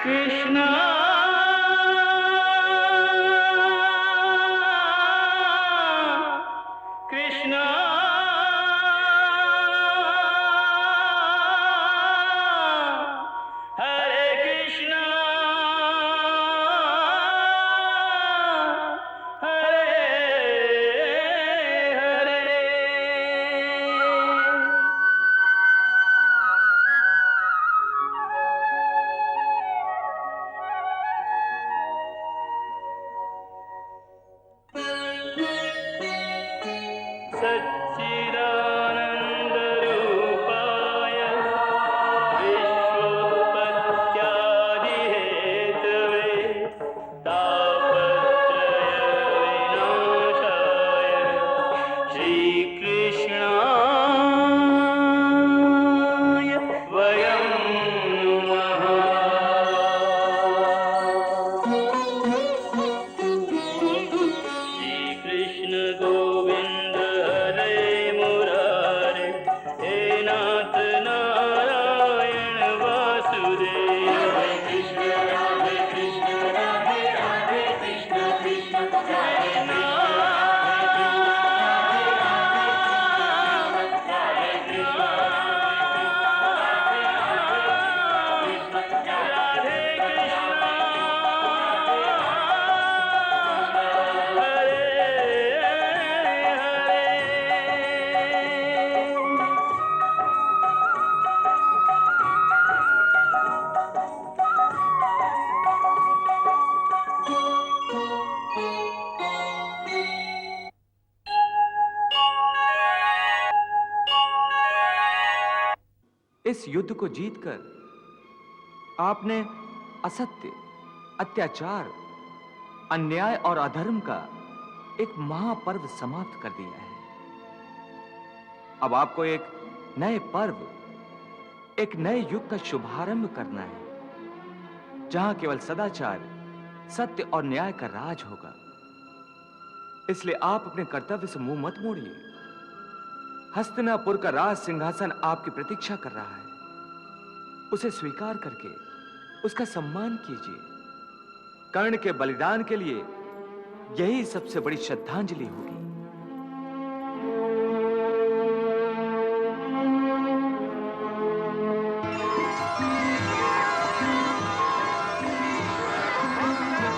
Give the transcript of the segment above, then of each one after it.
कृष्णा कृष्णा हरे कृष्णा हरे हरे। सच्चिदानन्दरूपाय विश्वोत्पत्त्यादिहेतवे तापत्रयविनाशाय श्रीकृष्णाय वयं नुमः। श्रीकृष्ण गोविन्द हरे मुरारे, हे नाथ नारायण वासुदेव। हरे कृष्ण राधे राधे कृष्ण कृष्ण हरे इस युद्ध को जीतकर आपने असत्य, अत्याचार, अन्याय और अधर्म का एक महापर्व समाप्त कर दिया है। अब आपको एक नए पर्व, एक नए युग का शुभारंभ करना है, जहां केवल सदाचार, सत्य और न्याय का राज होगा। इसलिए आप अपने कर्तव्य से मुंह मत मोड़िए। हस्तिनापुर का राज सिंहासन आपकी प्रतीक्षा कर रहा है। उसे स्वीकार करके उसका सम्मान कीजिए। कर्ण के बलिदान के लिए यही सबसे बड़ी श्रद्धांजलि होगी।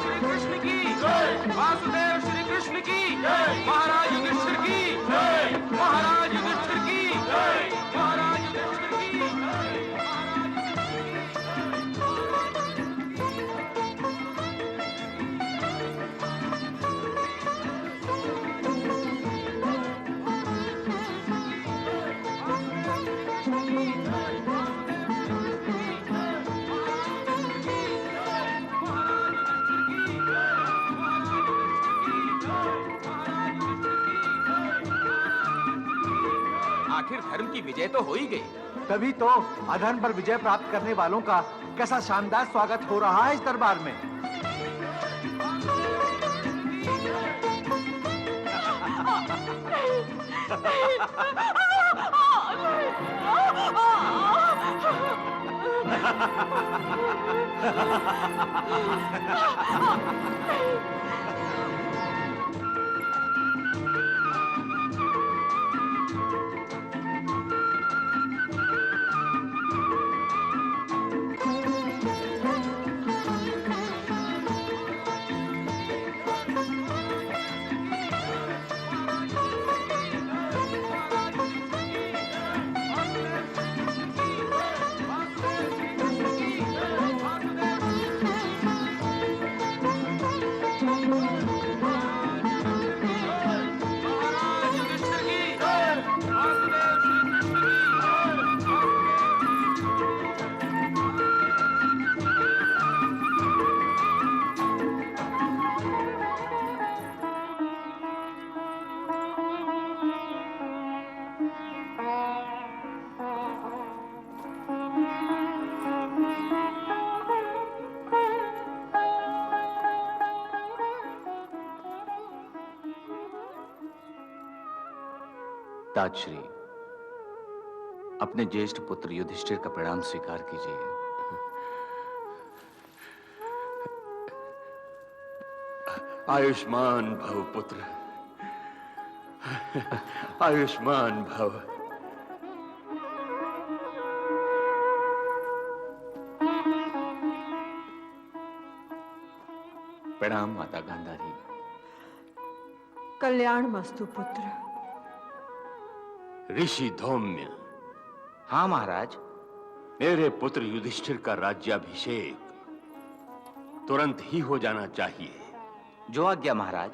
श्री कृष्ण की जय, वासुदेव श्री कृष्ण की जय, महाराज युधिष्ठिर की जय, महाराज युधिष्ठिर की जय, महाराज युधिष्ठिर की आखिर धर्म की विजय तो हो ही गई। तभी तो अधर्म पर विजय प्राप्त करने वालों का कैसा शानदार स्वागत हो रहा है इस दरबार में। ताजश्री, अपने ज्येष्ठ पुत्र युधिष्ठिर का प्रणाम स्वीकार कीजिए। आयुष्मान भव पुत्र, आयुष्मान भव। प्रणाम माता गांधारी। कल्याण मस्तु पुत्र। ऋषि धौम्य, हाँ महाराज। मेरे पुत्र युधिष्ठिर का राज्याभिषेक तुरंत ही हो जाना चाहिए। जो आज्ञा महाराज।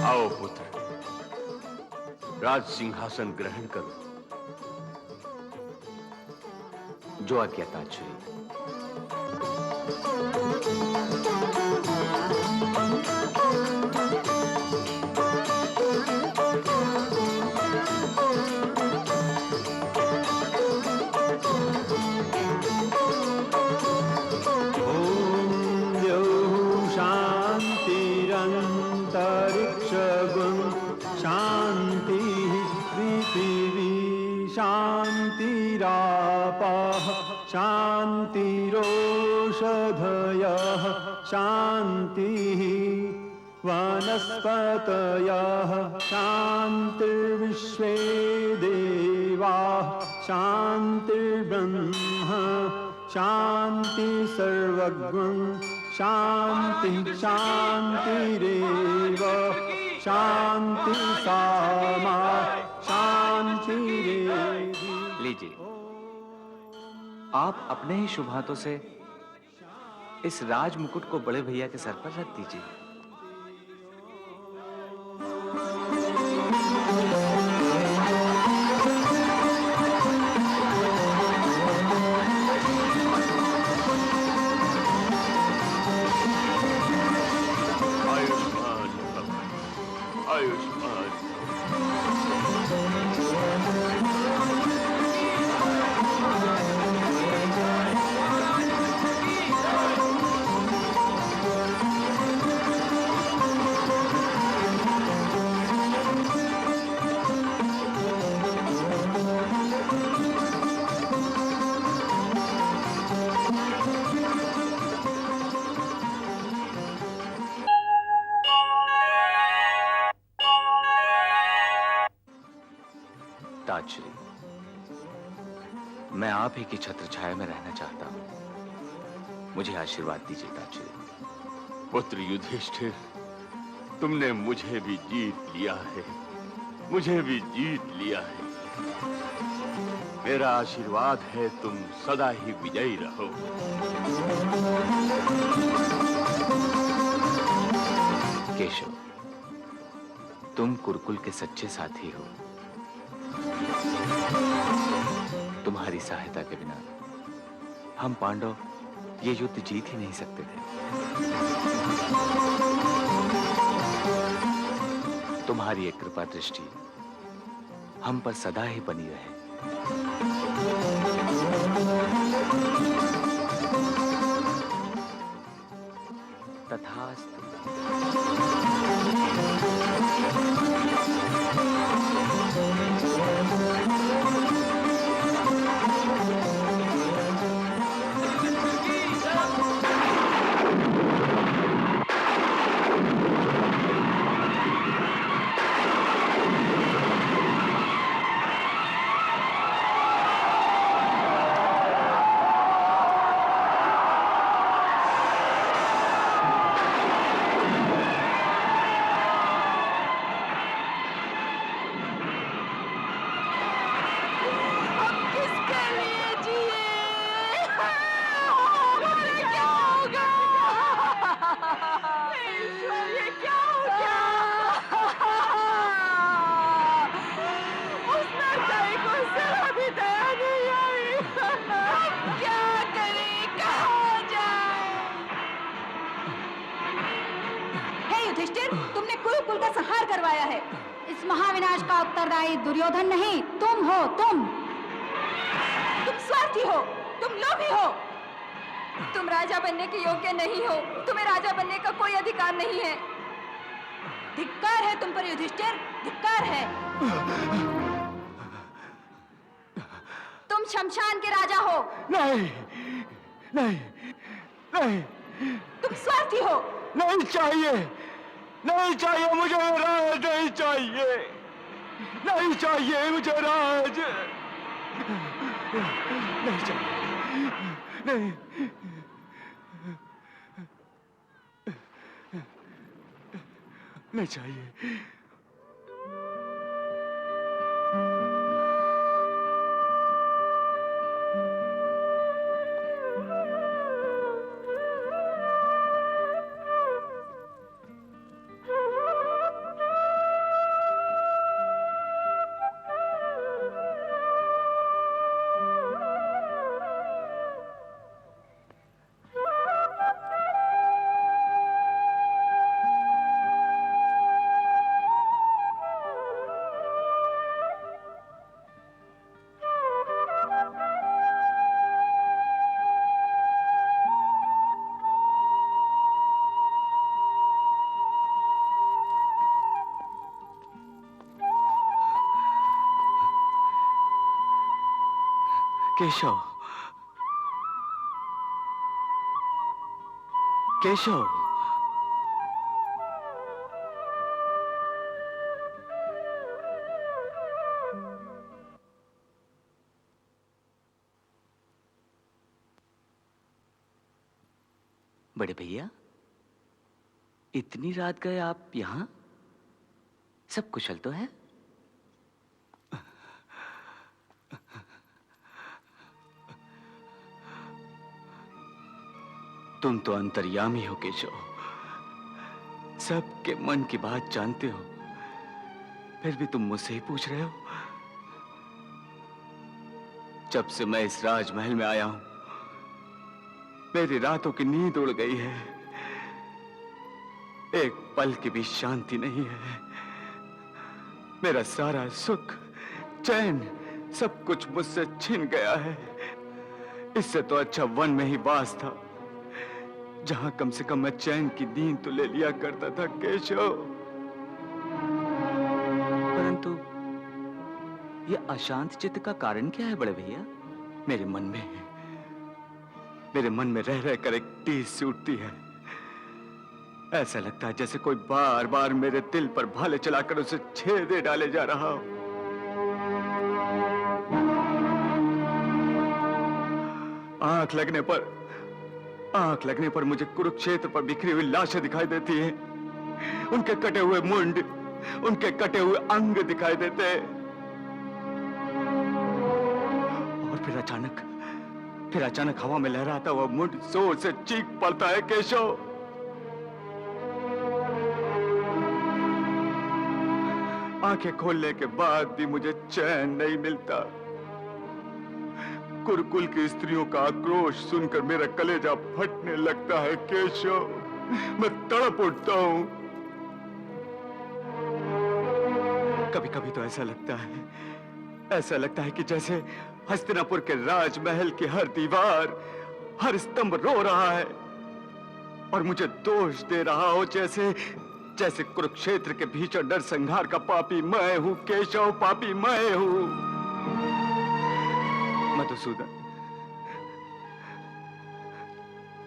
आओ पुत्र, राज सिंहासन ग्रहण करो। जो आज्ञा ताजश्री। अंतरिक्षगुं शांति पृथिवी शांतिरापः शांतिरोषधयः शांतिः वनस्पतयः शांतिर्विश्वे देवाः शांतिर्ब्रह्म शांति सर्वज्ञं शांति शांतिरेव शांति सामा शांतिरेधि। लीजिए, आप अपने ही शुभ हाथों से इस राज मुकुट को बड़े भैया के सर पर रख दीजिए। आयुष्मान भव, आयुष्मान ताजश्री, मैं आप ही की छत्र छाया में रहना चाहता हूं। मुझे आशीर्वाद दीजिए ताजश्री। पुत्र युधिष्ठिर, तुमने मुझे भी जीत लिया है, मुझे भी जीत लिया है। मेरा आशीर्वाद है तुम सदा ही विजयी रहो। केशव, तुम कुरुकुल के सच्चे साथी हो। तुम्हारी सहायता के बिना हम पांडव ये युद्ध जीत ही नहीं सकते थे। तुम्हारी एक कृपा दृष्टि हम पर सदा ही बनी रहे। कुरुकुल का संहार करवाया है। इस महाविनाश का उत्तरदायी दुर्योधन नहीं, तुम हो। तुम स्वार्थी हो, तुम लोभी हो। तुम राजा बनने के योग्य नहीं हो, तुम्हें राजा बनने का कोई अधिकार नहीं है। धिक्कार है तुम पर युधिष्ठिर, धिक्कार है। तुम शमशान के राजा हो। नहीं, नहीं, नहीं, तुम स्वार्थी हो। नहीं चाहिए, नहीं चाहिए मुझे राज, नहीं चाहिए, नहीं चाहिए मुझे राज, नहीं चाहिए, नहीं, नहीं चाहिए। केशव, केशव, बड़े भैया, इतनी रात गए आप यहां? सब कुशल तो है? तुम तो अंतर्यामी हो केशव, सबके मन की बात जानते हो, फिर भी तुम मुझसे ही पूछ रहे हो। जब से मैं इस राजमहल में आया हूं, मेरी रातों की नींद उड़ गई है, एक पल की भी शांति नहीं है। मेरा सारा सुख, चैन, सब कुछ मुझसे छिन गया है। इससे तो अच्छा वन में ही वास था, जहां कम से कम मैं चैन की नींद तो ले लिया करता था केशव। परंतु यह अशांत चित्त का कारण क्या है बड़े भैया? मेरे मन में रह रह कर एक टीस सी उठती है। ऐसा लगता है जैसे कोई बार बार मेरे दिल पर भाले चलाकर उसे छेदे डाले जा रहा हो। आंख लगने पर मुझे कुरुक्षेत्र पर बिखरी हुई लाशें दिखाई देती हैं। उनके कटे हुए मुंड, उनके कटे हुए अंग दिखाई देते हैं। और फिर अचानक हवा में लहराता हुआ मुंड जोर से चीख पड़ता है केशव। आंखें खोलने के बाद भी मुझे चैन नहीं मिलता। कुरुकुल की स्त्रियों का आक्रोश सुनकर मेरा कलेजा फटने लगता है केशव। मैं तड़प उठता हूं। कभी कभी तो ऐसा लगता है कि जैसे हस्तिनापुर के राजमहल की हर दीवार, हर स्तंभ रो रहा है और मुझे दोष दे रहा हो, जैसे कुरुक्षेत्र के भीषण नरसंहार का पापी मैं हूं केशव, पापी मैं हूं। मधुसूदन,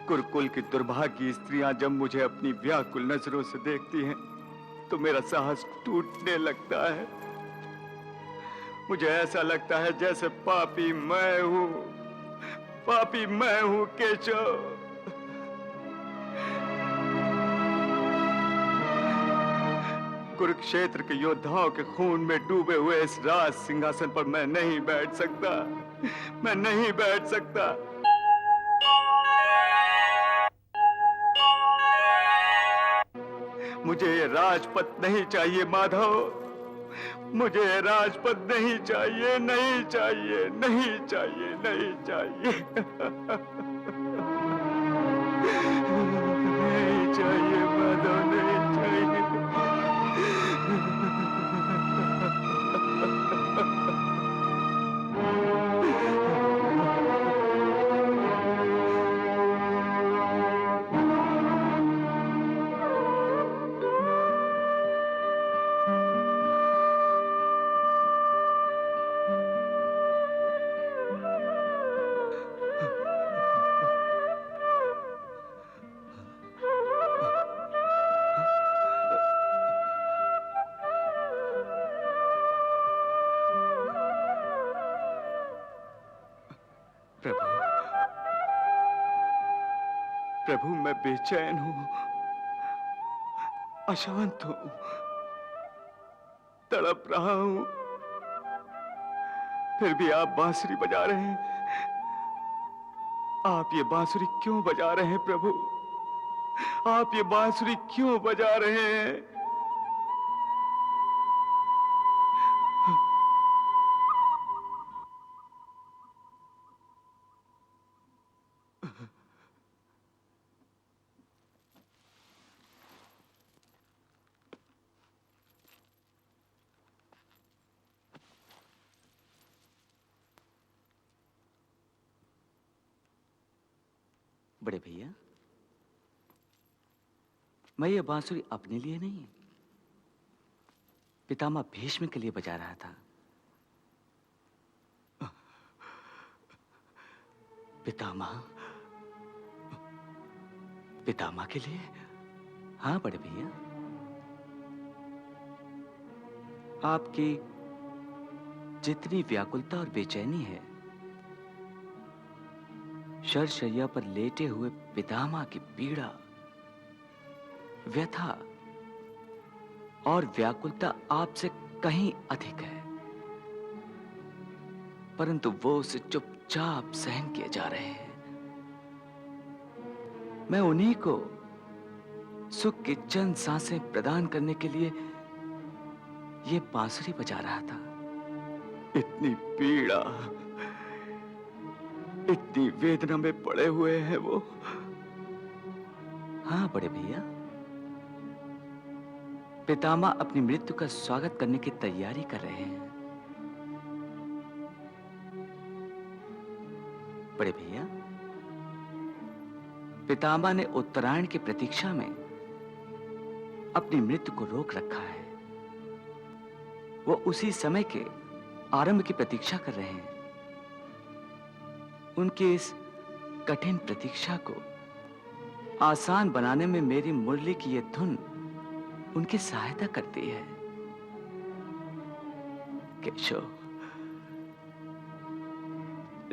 कुरुकुल की दुर्भागी स्त्रियां जब मुझे अपनी व्याकुल नजरों से देखती हैं तो मेरा साहस टूटने लगता है। मुझे ऐसा लगता है जैसे पापी मैं हूं केशव। कुरुक्षेत्र के योद्धाओं के खून में डूबे हुए इस राज सिंहासन पर मैं नहीं बैठ सकता। मुझे ये राजपद नहीं चाहिए माधव, मुझे ये राजपद नहीं चाहिए। नहीं चाहिए माधव, नहीं चाहिए। प्रभु, प्रभु मैं बेचैन हूं, अशांत हूं, तड़प रहा हूं, फिर भी आप बांसुरी बजा रहे हैं। आप ये बांसुरी क्यों बजा रहे हैं प्रभु? आप ये बांसुरी क्यों बजा रहे हैं? बड़े भैया, मैं ये बांसुरी अपने लिए नहीं, पितामह भीष्म के लिए बजा रहा था। पितामह, पितामह के लिए? हाँ बड़े भैया, आपकी जितनी व्याकुलता और बेचैनी है, शरशैया पर लेटे हुए पितामह की पीड़ा, व्यथा और व्याकुलता आपसे कहीं अधिक है, परंतु वो उसे चुपचाप सहन किए जा रहे हैं। मैं उन्हीं को सुख की चंद सांसें प्रदान करने के लिए ये बांसुरी बजा रहा था। इतनी पीड़ा, इतनी वेदना में पड़े हुए हैं वो। हाँ बड़े भैया, पितामह अपनी मृत्यु का स्वागत करने की तैयारी कर रहे हैं। बड़े भैया, पितामह ने उत्तरायण की प्रतीक्षा में अपनी मृत्यु को रोक रखा है। वो उसी समय के आरंभ की प्रतीक्षा कर रहे हैं। उनकी इस कठिन प्रतीक्षा को आसान बनाने में मेरी मुरली की यह धुन उनकी सहायता करती है। केशव,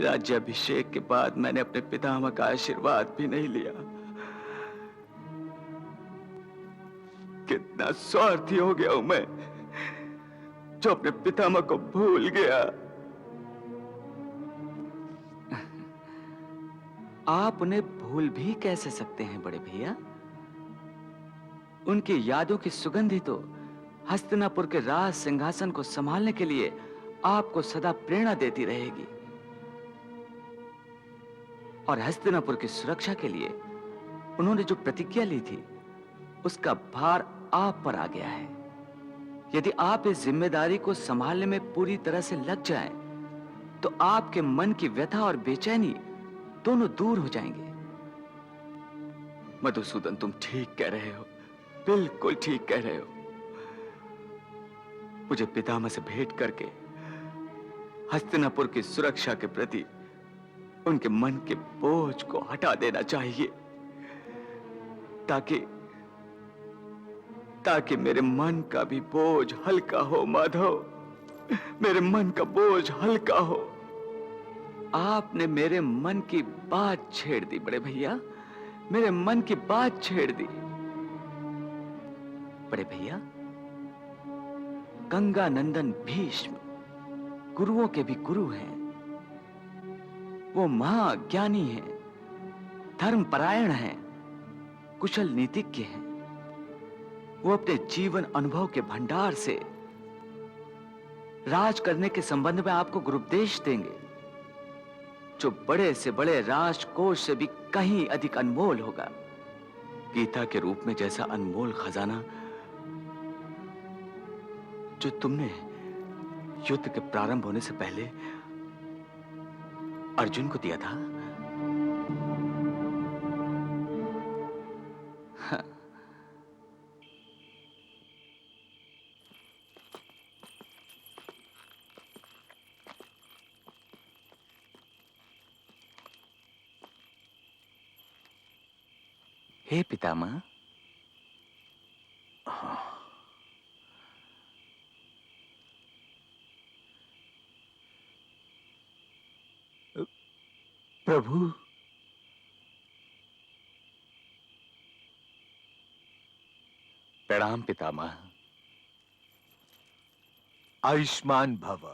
राज्याभिषेक के बाद मैंने अपने पितामह का आशीर्वाद भी नहीं लिया। कितना स्वार्थी हो गया हूं मैं, जो अपने पितामह को भूल गया। आप उन्हें भूल भी कैसे सकते हैं बड़े भैया? उनकी यादों की सुगंध ही तो हस्तिनापुर के राज सिंहासन को संभालने के लिए आपको सदा प्रेरणा देती रहेगी। और हस्तिनापुर की सुरक्षा के लिए उन्होंने जो प्रतिज्ञा ली थी, उसका भार आप पर आ गया है। यदि आप इस जिम्मेदारी को संभालने में पूरी तरह से लग जाएं, तो आपके मन की व्यथा और बेचैनी दोनों दूर हो जाएंगे। मधुसूदन, तुम ठीक कह रहे हो, बिल्कुल ठीक कह रहे हो। मुझे पितामह से भेंट करके हस्तिनापुर की सुरक्षा के प्रति उनके मन के बोझ को हटा देना चाहिए, ताकि मेरे मन का भी बोझ हल्का हो। माधव, मेरे मन का बोझ हल्का हो। आपने मेरे मन की बात छेड़ दी बड़े भैया, मेरे मन की बात छेड़ दी। बड़े भैया, गंगानंदन भीष्म गुरुओं के भी गुरु हैं। वो महाज्ञानी हैं, धर्मपरायण हैं, कुशल नीतिज्ञ हैं। वो अपने जीवन अनुभव के भंडार से राज करने के संबंध में आपको गुरुपदेश देंगे, जो बड़े से बड़े राजकोष से भी कहीं अधिक अनमोल होगा। गीता के रूप में जैसा अनमोल खजाना जो तुमने युद्ध के प्रारंभ होने से पहले अर्जुन को दिया था। हाँ। हे पितामह, प्रभु, प्रणाम पितामह। आयुष्मान भव।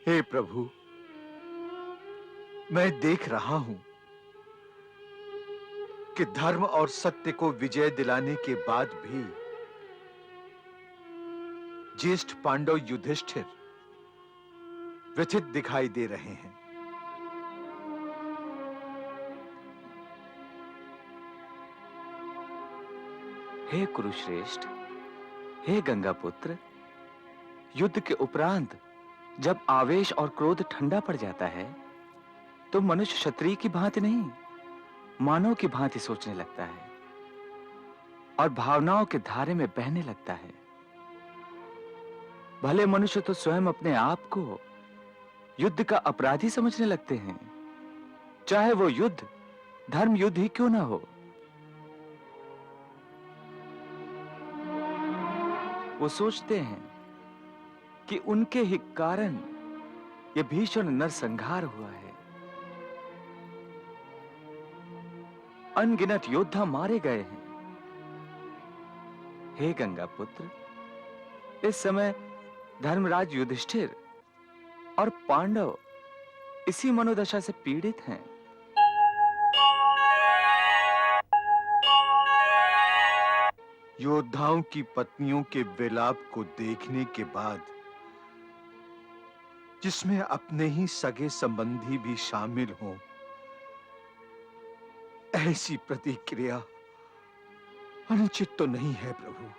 हे प्रभु, मैं देख रहा हूं कि धर्म और सत्य को विजय दिलाने के बाद भी ज्येष्ठ पांडव युधिष्ठिर व्यथित दिखाई दे रहे हैं। हे कुरुश्रेष्ठ, हे गंगापुत्र, युद्ध के उपरांत जब आवेश और क्रोध ठंडा पड़ जाता है तो मनुष्य क्षत्रिय की भांति नहीं, मानव की भांति सोचने लगता है और भावनाओं के धारे में बहने लगता है। भले मनुष्य तो स्वयं अपने आप को युद्ध का अपराधी समझने लगते हैं, चाहे वो युद्ध धर्म युद्ध ही क्यों ना हो। वो सोचते हैं कि उनके ही कारण यह भीषण नरसंहार हुआ है, अनगिनत योद्धा मारे गए हैं। हे गंगापुत्र, इस समय धर्मराज युधिष्ठिर और पांडव इसी मनोदशा से पीड़ित हैं। योद्धाओं की पत्नियों के विलाप को देखने के बाद, जिसमें अपने ही सगे संबंधी भी शामिल हों, ऐसी प्रतिक्रिया अनुचित तो नहीं है प्रभु।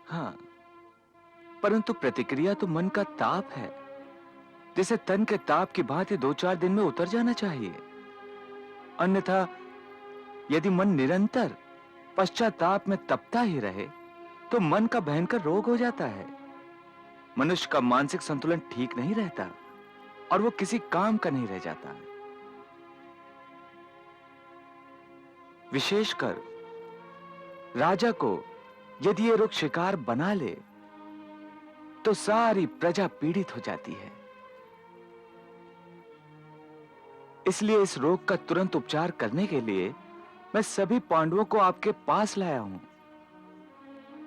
हाँ, परंतु प्रतिक्रिया तो मन का ताप है, जिसे तन के ताप की भांति 2-4 दिन में उतर जाना चाहिए। अन्यथा यदि मन निरंतर पश्चाताप में तपता ही रहे तो मन का भयंकर रोग हो जाता है। मनुष्य का मानसिक संतुलन ठीक नहीं रहता और वो किसी काम का नहीं रह जाता। विशेषकर राजा को यदि ये रोग शिकार बना ले तो सारी प्रजा पीड़ित हो जाती है। इसलिए इस रोग का तुरंत उपचार करने के लिए मैं सभी पांडवों को आपके पास लाया हूं,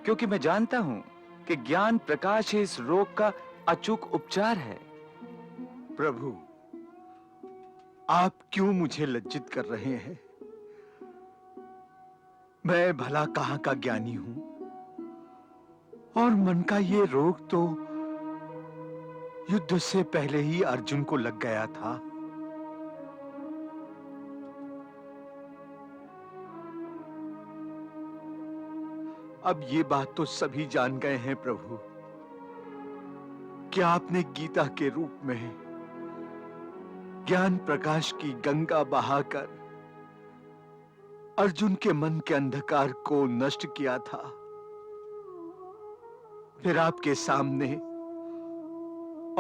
क्योंकि मैं जानता हूं कि ज्ञान प्रकाश ही इस रोग का अचूक उपचार है। प्रभु, आप क्यों मुझे लज्जित कर रहे हैं? मैं भला कहां का ज्ञानी हूं, और मन का ये रोग तो युद्ध से पहले ही अर्जुन को लग गया था। अब ये बात तो सभी जान गए हैं प्रभु कि आपने गीता के रूप में ज्ञान प्रकाश की गंगा बहाकर अर्जुन के मन के अंधकार को नष्ट किया था। फिर आपके सामने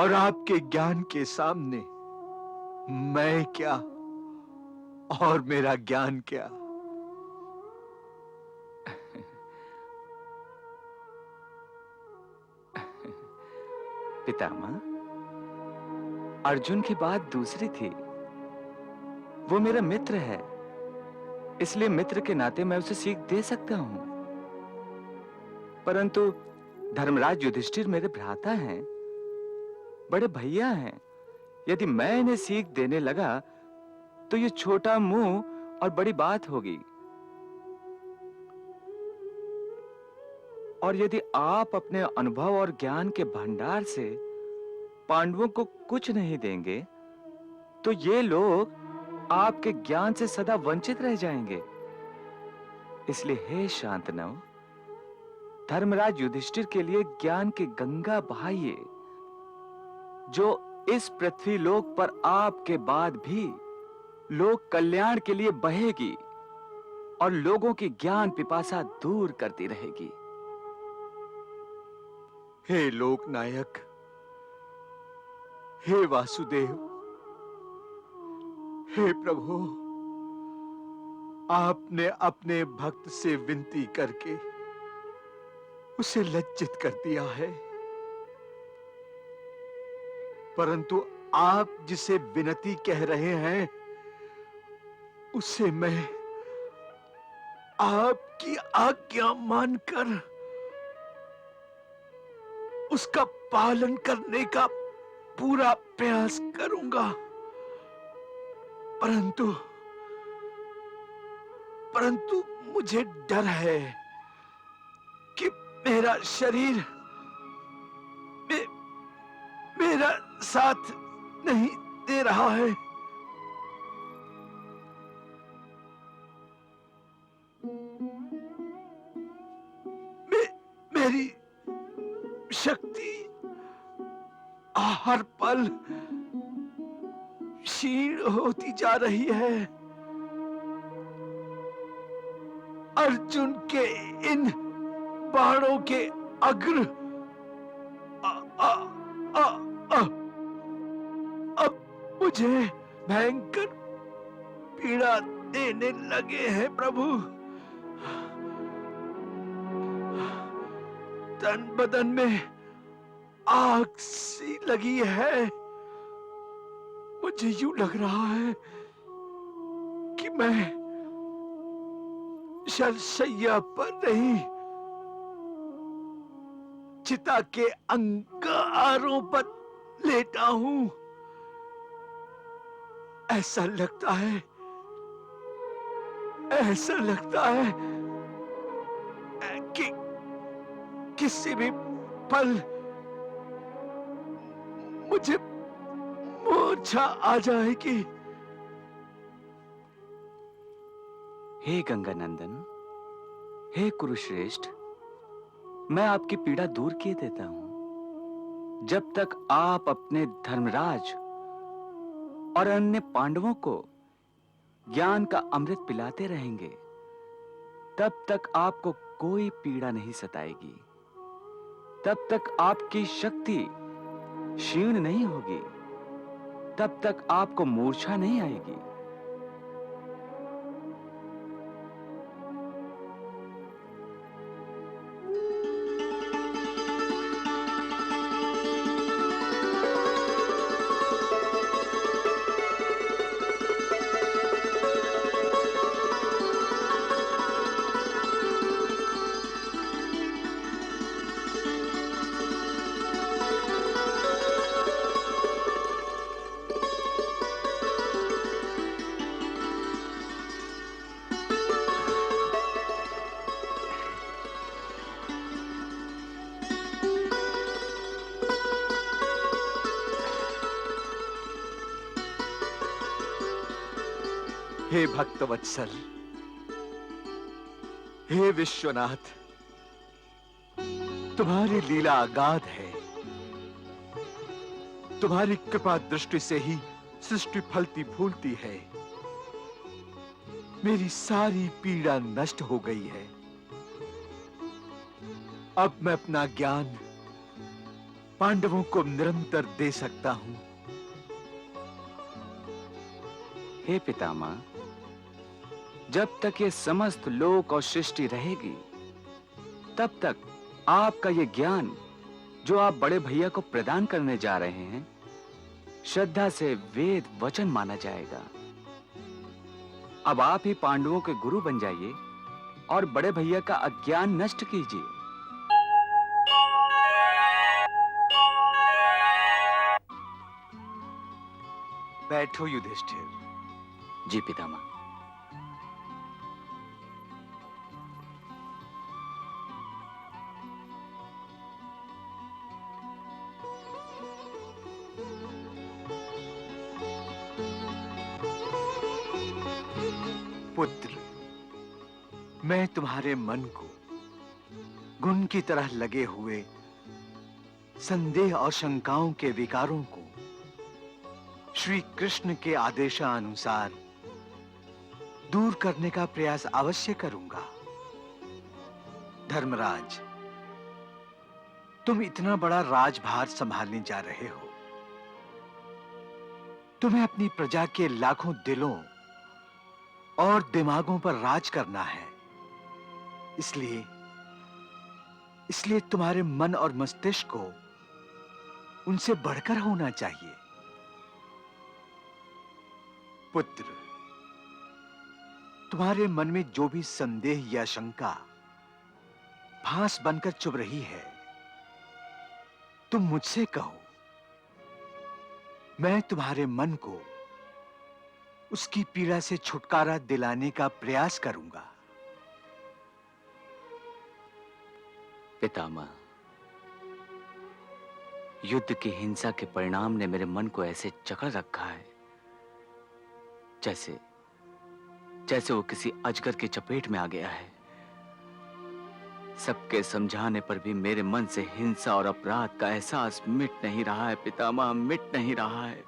और आपके ज्ञान के सामने मैं क्या और मेरा ज्ञान क्या? पितामह, अर्जुन की बात दूसरी थी। वो मेरा मित्र है, इसलिए मित्र के नाते मैं उसे सीख दे सकता हूं। परंतु धर्मराज युधिष्ठिर मेरे भ्राता हैं, बड़े भैया हैं। यदि मैं इन्हें सीख देने लगा तो ये छोटा मुंह और बड़ी बात होगी। और यदि आप अपने अनुभव और ज्ञान के भंडार से पांडवों को कुछ नहीं देंगे तो ये लोग आपके ज्ञान से सदा वंचित रह जाएंगे। इसलिए हे शांतनु, धर्मराज युधिष्ठिर के लिए ज्ञान की गंगा बहाइए, जो इस पृथ्वी लोक पर आपके बाद भी लोक कल्याण के लिए बहेगी और लोगों की ज्ञान पिपासा दूर करती रहेगी। हे लोकनायक, हे वासुदेव, हे प्रभु, आपने अपने भक्त से विनती करके उसे लज्जित कर दिया है। परंतु आप जिसे विनती कह रहे हैं उसे मैं आपकी आज्ञा मानकर उसका पालन करने का पूरा प्रयास करूंगा। परंतु परंतु मुझे डर है कि मेरा शरीर मेरा साथ नहीं दे रहा है। मेरी शक्ति हर पल क्षीण होती जा रही है। अर्जुन के इन बाणों के अग्र अब मुझे भयंकर पीड़ा देने लगे हैं प्रभु। तन बदन में आग सी लगी है। मुझे यूं लग रहा है कि मैं शरशैया पर नहीं, चिता के अंगारों पर लेटा हूं। ऐसा लगता है कि किसी भी पल मुझे मूर्छा आ जाएगी। हे गंगानंदन, हे कुरुश्रेष्ठ, मैं आपकी पीड़ा दूर किए देता हूं। जब तक आप अपने धर्मराज और अन्य पांडवों को ज्ञान का अमृत पिलाते रहेंगे, तब तक आपको कोई पीड़ा नहीं सताएगी। तब तक आपकी शक्ति क्षीण नहीं होगी, तब तक आपको मूर्छा नहीं आएगी। हे भक्तवत्सल, हे विश्वनाथ, तुम्हारी लीला अगाध है। तुम्हारी कृपा दृष्टि से ही सृष्टि फलती फूलती है। मेरी सारी पीड़ा नष्ट हो गई है। अब मैं अपना ज्ञान पांडवों को निरंतर दे सकता हूं। हे पितामह, जब तक ये समस्त लोक और सृष्टि रहेगी, तब तक आपका ये ज्ञान जो आप बड़े भैया को प्रदान करने जा रहे हैं, श्रद्धा से वेद वचन माना जाएगा। अब आप ही पांडवों के गुरु बन जाइए और बड़े भैया का अज्ञान नष्ट कीजिए। बैठो युधिष्ठिर। जी पितामह। पुत्र, मैं तुम्हारे मन को गुण की तरह लगे हुए संदेह और शंकाओं के विकारों को श्री कृष्ण के आदेशानुसार दूर करने का प्रयास अवश्य करूंगा। धर्मराज, तुम इतना बड़ा राजभार संभालने जा रहे हो। तुम्हें अपनी प्रजा के लाखों दिलों और दिमागों पर राज करना है। इसलिए तुम्हारे मन और मस्तिष्क को उनसे बढ़कर होना चाहिए। पुत्र, तुम्हारे मन में जो भी संदेह या शंका फांस बनकर चुभ रही है, तुम मुझसे कहो। मैं तुम्हारे मन को उसकी पीड़ा से छुटकारा दिलाने का प्रयास करूंगा। पितामह, युद्ध की हिंसा के परिणाम ने मेरे मन को ऐसे जकड़ रखा है जैसे जैसे वो किसी अजगर की चपेट में आ गया है। सबके समझाने पर भी मेरे मन से हिंसा और अपराध का एहसास मिट नहीं रहा है पितामह, मिट नहीं रहा है।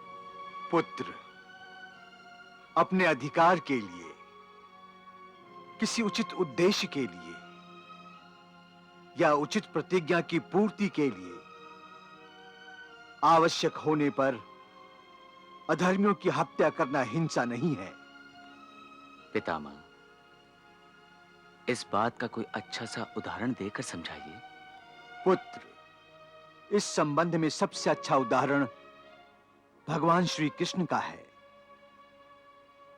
पुत्र, अपने अधिकार के लिए, किसी उचित उद्देश्य के लिए या उचित प्रतिज्ञा की पूर्ति के लिए आवश्यक होने पर अधर्मियों की हत्या करना हिंसा नहीं है। पितामह, इस बात का कोई अच्छा सा उदाहरण देकर समझाइए। पुत्र, इस संबंध में सबसे अच्छा उदाहरण भगवान श्री कृष्ण का है,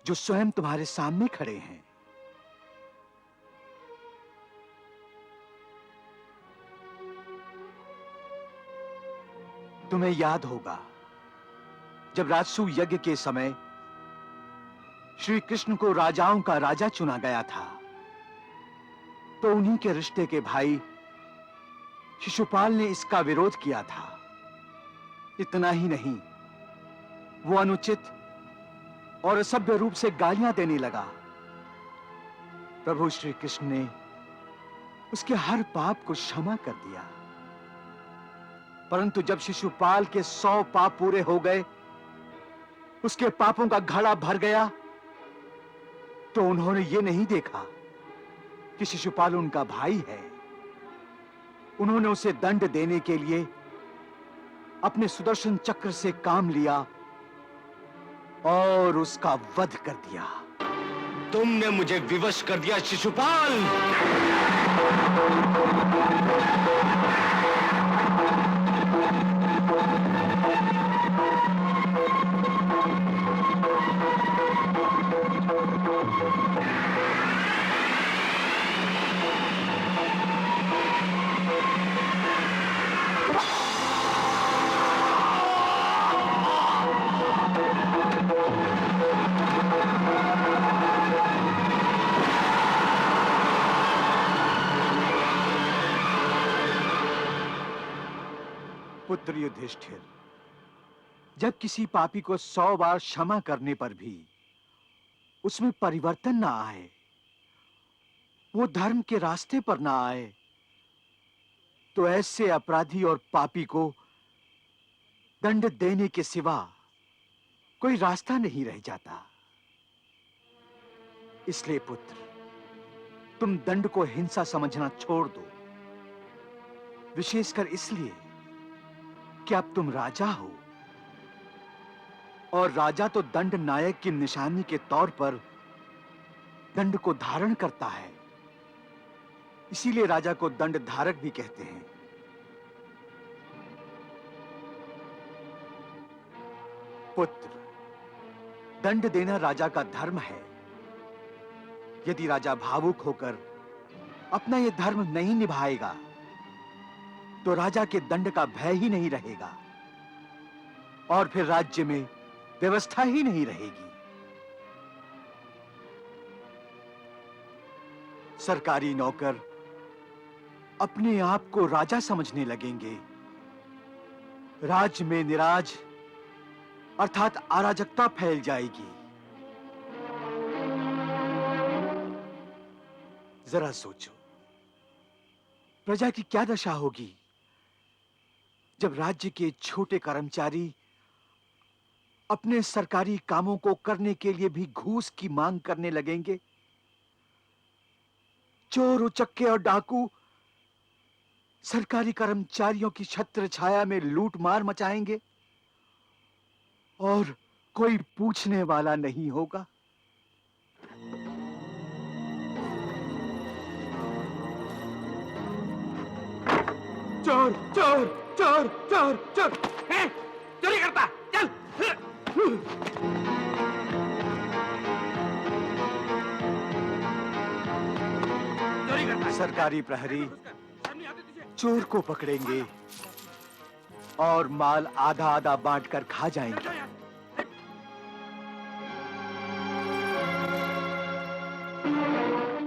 जो स्वयं तुम्हारे सामने खड़े हैं। तुम्हें याद होगा, जब राजसूय यज्ञ के समय श्री कृष्ण को राजाओं का राजा चुना गया था, तो उन्हीं के रिश्ते के भाई शिशुपाल ने इसका विरोध किया था। इतना ही नहीं, वो अनुचित और असभ्य रूप से गालियां देने लगा। प्रभु श्री कृष्ण ने उसके हर पाप को क्षमा कर दिया। परंतु जब शिशुपाल के 100 पाप पूरे हो गए, उसके पापों का घड़ा भर गया, तो उन्होंने ये नहीं देखा कि शिशुपाल उनका भाई है। उन्होंने उसे दंड देने के लिए अपने सुदर्शन चक्र से काम लिया और उसका वध कर दिया। तुमने मुझे विवश कर दिया शिशुपाल। पुत्र युधिष्ठिर, जब किसी पापी को 100 बार क्षमा करने पर भी उसमें परिवर्तन ना आए, वो धर्म के रास्ते पर ना आए, तो ऐसे अपराधी और पापी को दंड देने के सिवा कोई रास्ता नहीं रह जाता। इसलिए पुत्र, तुम दंड को हिंसा समझना छोड़ दो, विशेषकर इसलिए कि अब तुम राजा हो, और राजा तो दंड नायक की निशानी के तौर पर दंड को धारण करता है। इसीलिए राजा को दंड धारक भी कहते हैं। पुत्र, दंड देना राजा का धर्म है। यदि राजा भावुक होकर अपना यह धर्म नहीं निभाएगा, तो राजा के दंड का भय ही नहीं रहेगा और फिर राज्य में व्यवस्था ही नहीं रहेगी। सरकारी नौकर अपने आप को राजा समझने लगेंगे। राज्य में निराज अर्थात अराजकता फैल जाएगी। जरा सोचो, प्रजा की क्या दशा होगी जब राज्य के छोटे कर्मचारी अपने सरकारी कामों को करने के लिए भी घूस की मांग करने लगेंगे। चोर, उचक्के और डाकू सरकारी कर्मचारियों की छत्र छाया में लूट मार मचाएंगे और कोई पूछने वाला नहीं होगा। चोर, चोर, चोर चोर चोर चोरी करता, चल। चोरी करता। सरकारी प्रहरी शर्म नहीं आती तुझे? चोर को पकड़ेंगे और माल आधा आधा बांटकर खा जाएंगे। चल यहाँ।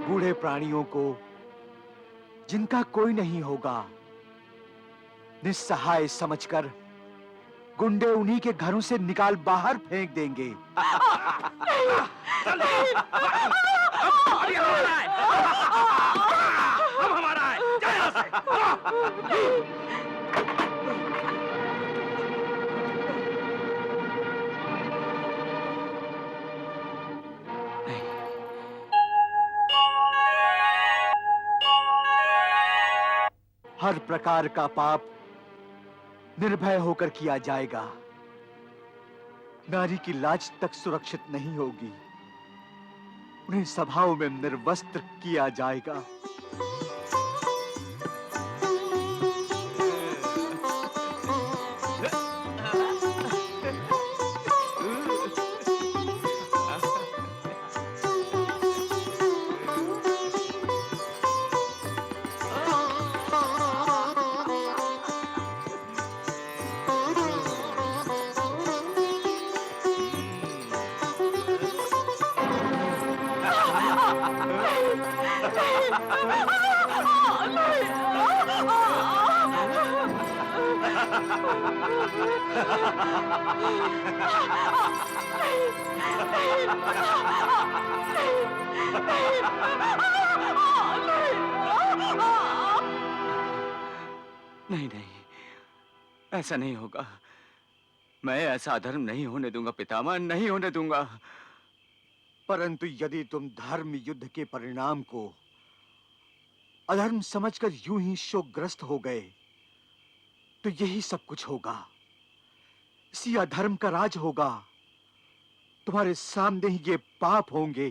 बूढ़े प्राणियों को जिनका कोई नहीं होगा निस्सहाय समझकर गुंडे उन्हीं के घरों से निकाल बाहर फेंक देंगे। अभी हमारा है। अब हमारा है। जा यहाँ से। हर प्रकार का पाप निर्भय होकर किया जाएगा। नारी की लाज तक सुरक्षित नहीं होगी। उन्हें सभाओं में निर्वस्त्र किया जाएगा। नहीं नहीं, ऐसा नहीं होगा। मैं ऐसा अधर्म नहीं होने दूंगा पितामह, नहीं होने दूंगा। परंतु यदि तुम धर्म युद्ध के परिणाम को अधर्म समझकर यूं ही शोकग्रस्त हो गए तो यही सब कुछ होगा। इसी अधर्म का राज होगा। तुम्हारे सामने ही ये पाप होंगे,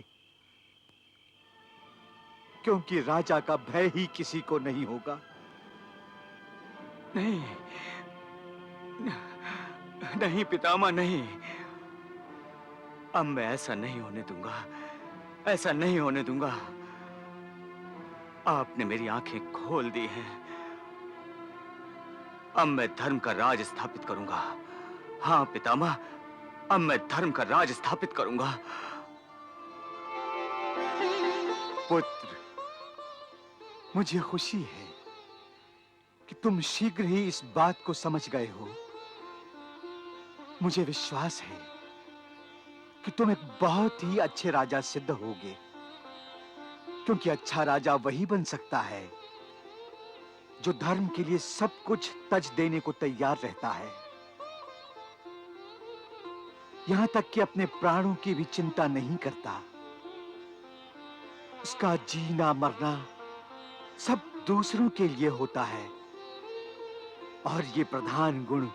क्योंकि राजा का भय ही किसी को नहीं होगा। नहीं नहीं पितामह, नहीं। अब मैं ऐसा नहीं होने दूंगा, ऐसा नहीं होने दूंगा। आपने मेरी आंखें खोल दी हैं। अब मैं धर्म का राज स्थापित करूंगा। हाँ पितामह, अब मैं धर्म का राज स्थापित करूंगा। पुत्र, मुझे खुशी है कि तुम शीघ्र ही इस बात को समझ गए हो। मुझे विश्वास है कि तुम एक बहुत ही अच्छे राजा सिद्ध होगे, क्योंकि अच्छा राजा वही बन सकता है जो धर्म के लिए सब कुछ तज देने को तैयार रहता है, यहां तक कि अपने प्राणों की भी चिंता नहीं करता। उसका जीना मरना सब दूसरों के लिए होता है, और ये प्रधान गुण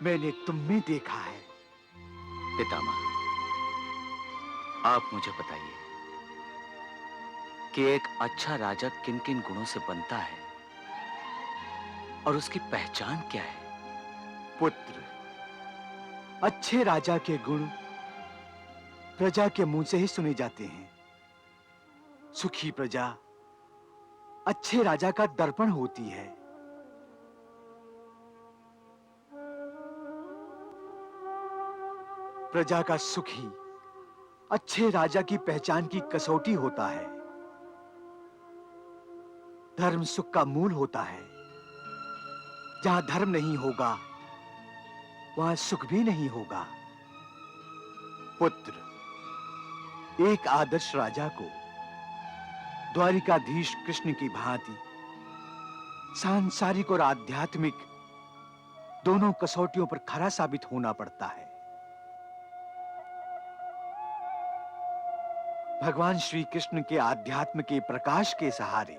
मैंने तुम में देखा है। पितामह, आप मुझे बताइए कि एक अच्छा राजा किन किन गुणों से बनता है और उसकी पहचान क्या है? पुत्र, अच्छे राजा के गुण प्रजा के मुंह से ही सुने जाते हैं। सुखी प्रजा अच्छे राजा का दर्पण होती है। प्रजा का सुखी अच्छे राजा की पहचान की कसौटी होता है। धर्म सुख का मूल होता है। जहां धर्म नहीं होगा वहां सुख भी नहीं होगा। पुत्र, एक आदर्श राजा को द्वारिकाधीश कृष्ण की भांति सांसारिक और आध्यात्मिक दोनों कसौटियों पर खरा साबित होना पड़ता है। भगवान श्री कृष्ण के आध्यात्म के प्रकाश के सहारे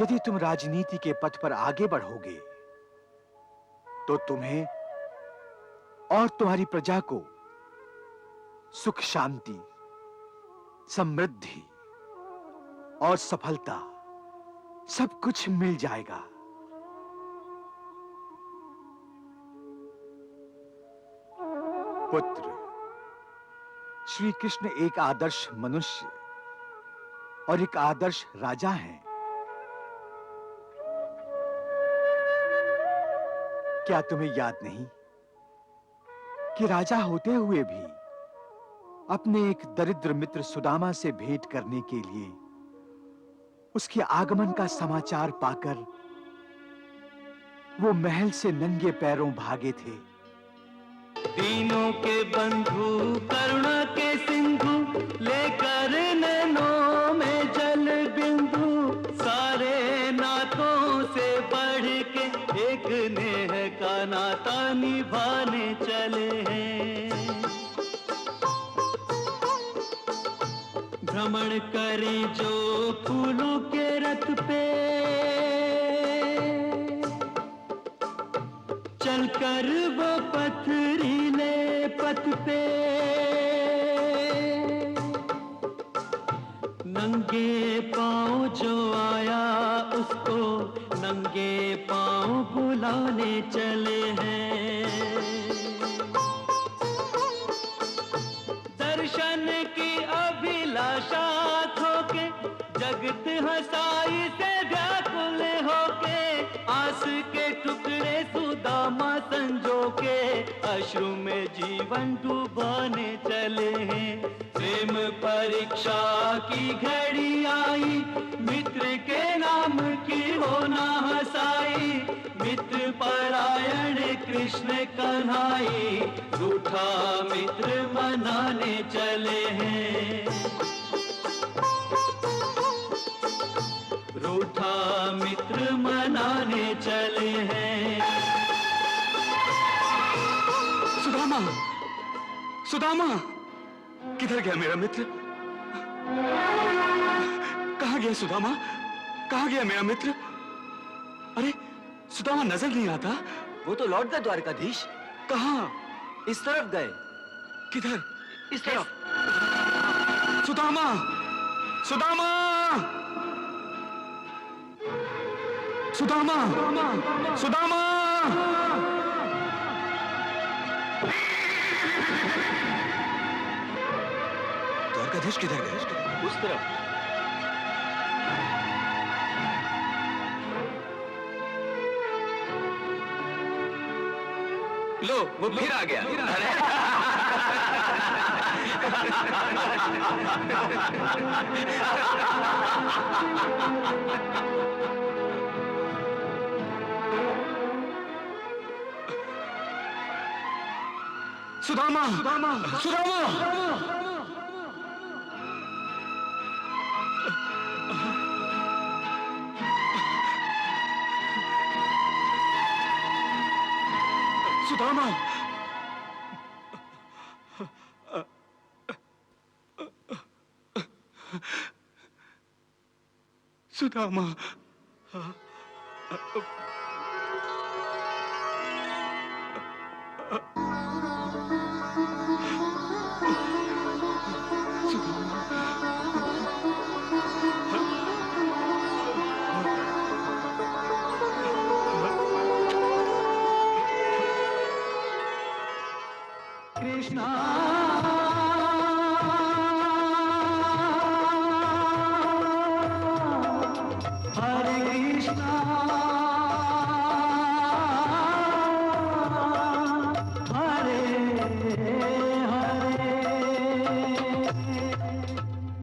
यदि तुम राजनीति के पथ पर आगे बढ़ोगे तो तुम्हें और तुम्हारी प्रजा को सुख, शांति, समृद्धि और सफलता सब कुछ मिल जाएगा। पुत्र, श्री कृष्ण एक आदर्श मनुष्य और एक आदर्श राजा हैं। क्या तुम्हें याद नहीं कि राजा होते हुए भी अपने एक दरिद्र मित्र सुदामा से भेंट करने के लिए उसके आगमन का समाचार पाकर वो महल से नंगे पैरों भागे थे। दीनों के बंधु करुणा के सिंधु लेकर नैनों में जल बिंदु, सारे नातों से बढ़ के एक नेह का नाता निभाने चले हैं। भ्रमण करें जो फूलों के रथ पे, चलकर वो पथरीले पथ पे, नंगे पांव जो आया उसको नंगे पांव बुलाने चले हैं। दर्शन की अभिलाषा खोके जगत हंसाई से व्याकुल होके, आस के टुकड़े सुदामा संजो के अश्रु में जीवन डुबाने चले हैं। प्रेम परीक्षा की घड़ी आई, मित्र के नाम की होना हंसाई, मित्र परायण कृष्ण कन्हाई, रूठा मित्र मनाने चले हैं। रूठा मित्र मनाने चले हैं। सुदामा, सुदामा, किधर गया मेरा मित्र? कहाँ गया सुदामा? कहाँ गया मेरा मित्र? अरे सुदामा नजर नहीं आता। वो तो लौट गए द्वारकाधीश। कहाँ? इस तरफ गए। किधर? इस तरफ। सुदामा, सुदामा, सुदामा, सुदामा। द्वारकाधीश किधर गए? उस तरफ। लो, वो फिर आ गया। सुदामा, सुदामा, सुदामा। सुदामा, सुदामा। कृष्णा